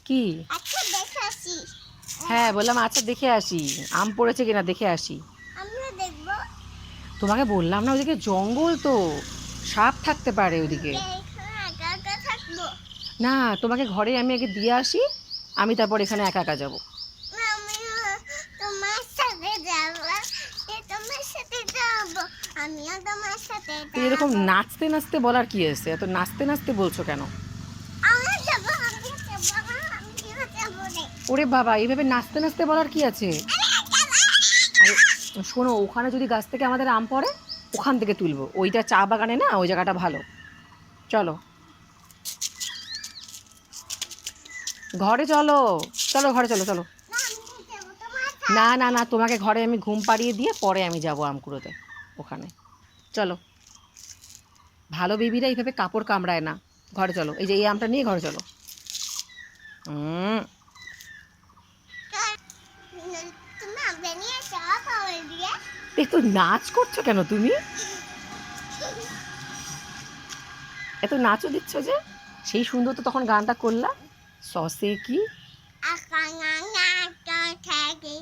কি? আচ্ছা দেখে আসি। হ্যাঁ বললাম আচ্ছা দেখে আসি, আম পড়েছে কিনা দেখে আসি। আমিও দেখবো। তোমাকে বললাম না ওদিকে জঙ্গল তো, সাপ থাকতে পারে ওদিকে। এখানে একা একা থাকবো। না তোমাকে ঘরে আমি আগে দিয়ে আসি, আমি তারপর এখানে একা একা যাবো। আমিও তোমার সাথে যাবো। তোমার সাথে যাবো। আমিও তোমার সাথে তো এরকম যাবো। নাচতে নাচতে বলার কি আছে, এত নাচতে নাচতে বলছো কেন? আমি যাবো, আমি যাবো, আমিও যাবো রে। ওরে বাবা, এইভাবে নাচতে নাচতে বলার কি আছে? আরে শোনো, ওখানে যদি গাছ থেকে আমাদের আম পড়ে, ওখান থেকে তুলবো। ওইটা চা বাগানে না, ওই জায়গাটা ভালো। চলো ঘরে চলো, চলো ঘরে চলো চলো। না, আমি যাবো তোমার না সাথে। না না, তোমাকে ঘরে আমি ঘুম পাড়িয়ে দিয়ে পরে আমি যাবো আম কুড়োতে ওখানে। চলো, ভালো বেবিরা এইভাবে কাপড় কামড়ায় না। ঘরে চলো, এই যে এই আমটা নিয়ে ঘরে চলো। হুম। তুমি আমাকে নিয়ে যাওয়া খাওয়াই দিয়ে। একটু নাচ করছো কেন তুমি? এত নাচও দিচ্ছ যে, সেই সুন্দর তো তখন গানটা করলা, সসে কি। আকাঙ্ক্ষা থাকে।